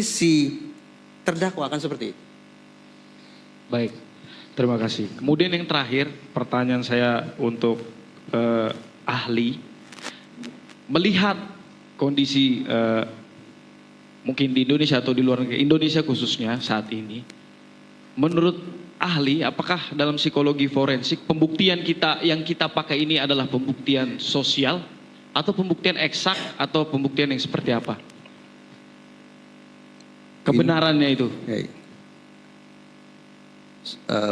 si terdakwa akan seperti itu. Baik, terima kasih. Kemudian yang terakhir, pertanyaan saya untuk ahli, melihat kondisi mungkin di Indonesia atau di luar negeri, Indonesia khususnya saat ini, menurut ahli, apakah dalam psikologi forensik pembuktian yang kita pakai ini adalah pembuktian sosial atau pembuktian eksak atau pembuktian yang seperti apa? Kebenarannya itu.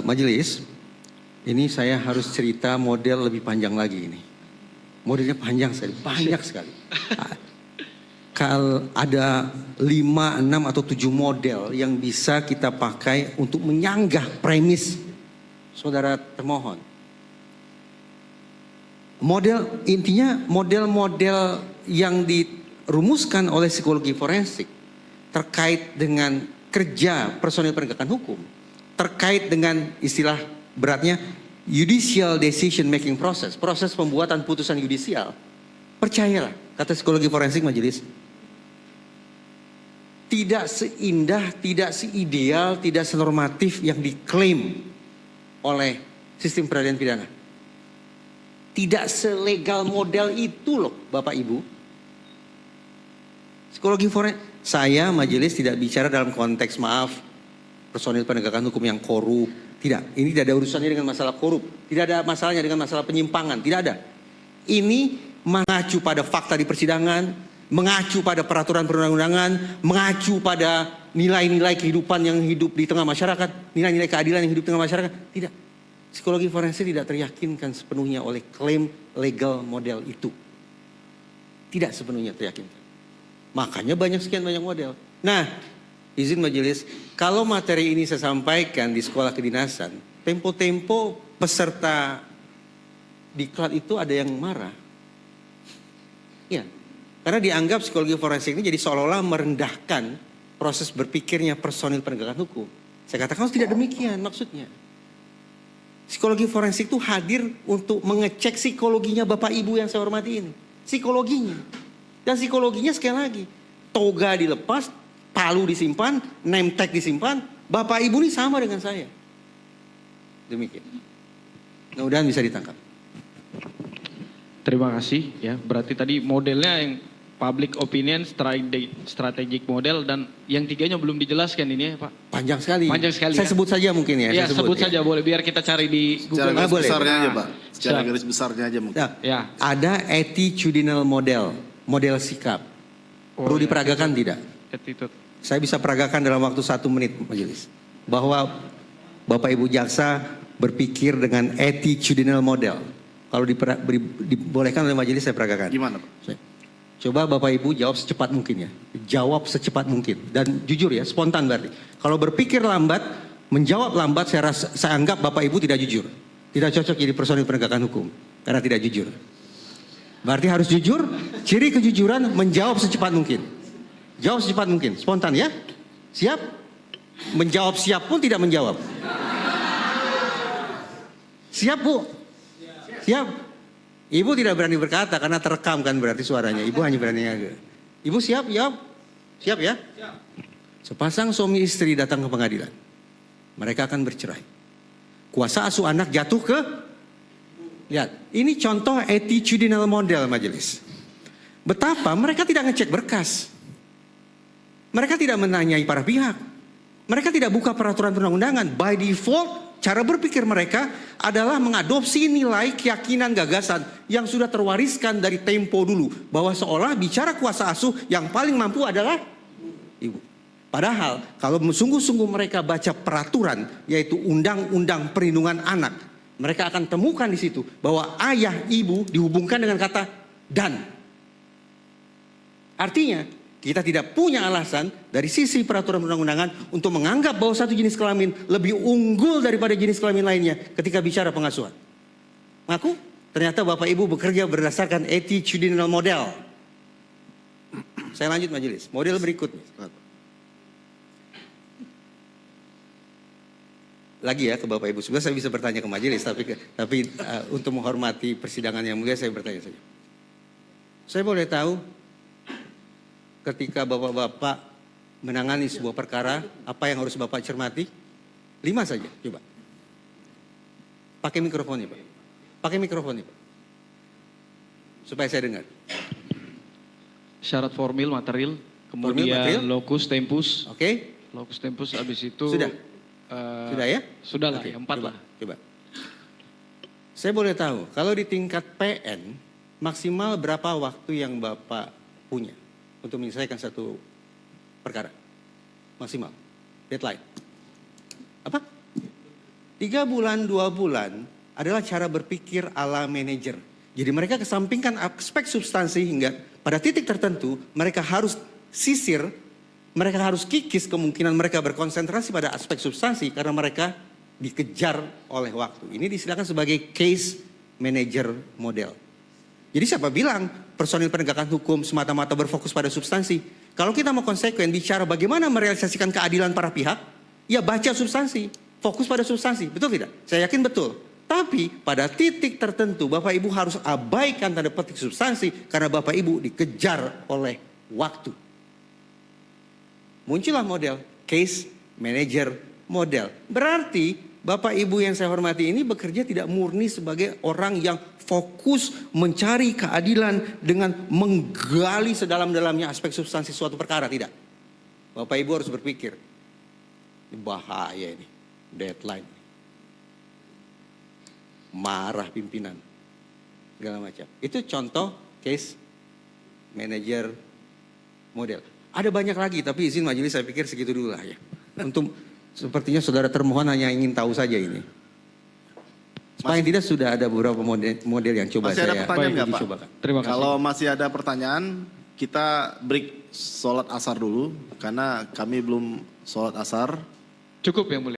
Majelis, ini saya harus cerita model lebih panjang lagi ini. Modelnya panjang sekali, banyak sekali. Kalau ada 5, 6 atau 7 model yang bisa kita pakai untuk menyanggah premis saudara termohon. Intinya model-model yang dirumuskan oleh psikologi forensik terkait dengan kerja personil penegakan hukum, terkait dengan istilah beratnya judicial decision making process, proses pembuatan putusan yudisial. Percayalah, kata psikologi forensik majelis, tidak seindah, tidak seideal, tidak senormatif yang diklaim oleh sistem peradilan pidana. Tidak selegal model itu loh Bapak Ibu. Psikologi forensik, saya majelis tidak bicara dalam konteks personil penegakan hukum yang korup. Tidak, ini tidak ada urusannya dengan masalah korup. Tidak ada masalahnya dengan masalah penyimpangan, tidak ada. Ini mengacu pada fakta di persidangan, mengacu pada peraturan perundang-undangan, mengacu pada nilai-nilai kehidupan yang hidup di tengah masyarakat, nilai-nilai keadilan yang hidup di tengah masyarakat. Tidak. Psikologi forensik tidak teryakinkan sepenuhnya oleh klaim legal model itu. Tidak sepenuhnya teryakinkan. Makanya sekian banyak model. Nah, izin majelis, kalau materi ini saya sampaikan di sekolah kedinasan, tempo-tempo peserta diklat itu ada yang marah. Ya, karena dianggap psikologi forensik ini jadi seolah-olah merendahkan proses berpikirnya personil penegakan hukum. Saya katakan tidak demikian maksudnya. Psikologi forensik itu hadir untuk mengecek psikologinya Bapak Ibu yang saya hormati ini. Psikologinya. Dan psikologinya sekali lagi, toga dilepas, palu disimpan, name tag disimpan, Bapak Ibu ini sama dengan saya. Demikian. Mudah-mudahan bisa ditangkap. Terima kasih ya. Berarti tadi modelnya yang public opinion, strategic model, dan yang tiganya belum dijelaskan ini ya Pak. Panjang sekali. Panjang sekali. Saya sebut saja mungkin ya. Ya, sebut saja boleh, biar kita cari di Google. Secara garis besarnya aja Pak. Secara Siap. garis besarnya aja mungkin. Ya. Ada attitudinal model sikap. Perlu diperagakan tidak? Attitude. Saya bisa peragakan dalam waktu 1 menit majelis. Bahwa Bapak Ibu jaksa berpikir dengan attitudinal model. Kalau dibolehkan oleh majelis saya peragakan. Gimana Pak? Coba Bapak Ibu jawab secepat mungkin ya. Jawab secepat mungkin. Dan jujur ya, spontan berarti. Kalau berpikir lambat, menjawab lambat, saya anggap Bapak Ibu tidak jujur. Tidak cocok jadi personil penegakan hukum. Karena tidak jujur. Berarti harus jujur, ciri kejujuran menjawab secepat mungkin. Jawab secepat mungkin, spontan ya. Siap? Menjawab siap pun tidak menjawab. Siap Bu? Siap? Ibu tidak berani berkata karena terekam kan berarti suaranya. Ibu hanya berani agak. Ibu siap? Jawab. Siap ya? Siap. Sepasang suami istri datang ke pengadilan. Mereka akan bercerai. Kuasa asuh anak jatuh ke... Lihat, ini contoh attitudinal model majelis. Betapa mereka tidak ngecek berkas. Mereka tidak menanyai para pihak. Mereka tidak buka peraturan perundang-undangan. By default, cara berpikir mereka adalah mengadopsi nilai keyakinan gagasan yang sudah terwariskan dari tempo dulu. Bahwa seolah bicara kuasa asuh yang paling mampu adalah ibu. Padahal kalau sungguh-sungguh mereka baca peraturan, yaitu Undang-Undang Perlindungan Anak, mereka akan temukan di situ bahwa ayah ibu dihubungkan dengan kata dan. Artinya kita tidak punya alasan dari sisi peraturan perundang-undangan untuk menganggap bahwa satu jenis kelamin lebih unggul daripada jenis kelamin lainnya ketika bicara pengasuhan. Mengaku ternyata Bapak Ibu bekerja berdasarkan attitudinal model. Saya lanjut majelis. Model berikutnya. Lagi ya ke Bapak Ibu. Sebenarnya saya bisa bertanya ke majelis, tapi untuk menghormati persidangan yang mulia saya bertanya saja. Saya boleh tahu ketika bapak-bapak menangani sebuah perkara, apa yang harus Bapak cermati? 5 saja, coba. Pakai mikrofonnya, Pak. Pakai mikrofonnya, Pak. Supaya saya dengar. Syarat formil, material, kemudian material. locus tempus. Oke? Locus tempus habis itu Sudah? Sudah ya? Sudah lah, Oke, ya, 4 coba, lah. Coba. Saya boleh tahu, kalau di tingkat PN, maksimal berapa waktu yang Bapak punya untuk menyelesaikan satu perkara? Maksimal. Deadline. Apa? 3 bulan, 2 bulan adalah cara berpikir ala manajer. Jadi mereka kesampingkan aspek substansi hingga pada titik tertentu mereka harus sisir, mereka harus kikis kemungkinan mereka berkonsentrasi pada aspek substansi karena mereka dikejar oleh waktu. Ini disilakan sebagai case manager model. Jadi siapa bilang personil penegakan hukum semata-mata berfokus pada substansi? Kalau kita mau konsekuen bicara bagaimana merealisasikan keadilan para pihak, ya baca substansi, fokus pada substansi, betul tidak? Saya yakin betul. Tapi pada titik tertentu Bapak Ibu harus abaikan tanda petik substansi karena Bapak Ibu dikejar oleh waktu. Muncullah model case manager model. Berarti Bapak Ibu yang saya hormati ini bekerja tidak murni sebagai orang yang fokus mencari keadilan dengan menggali sedalam-dalamnya aspek substansi suatu perkara, tidak. Bapak Ibu harus berpikir, ini bahaya ini, deadline. Marah pimpinan, segala macam. Itu contoh case manager model. Ada banyak lagi, tapi izin majelis saya pikir segitu dulu lah ya. Untuk sepertinya saudara termohon hanya ingin tahu saja ini. Paling tidak sudah ada beberapa model yang coba Masih ada saya pertanyaan nggak, Pak? cobakan. Terima kasih. Kalau masih ada pertanyaan, kita break sholat asar dulu. Karena kami belum sholat asar. Cukup yang mulia.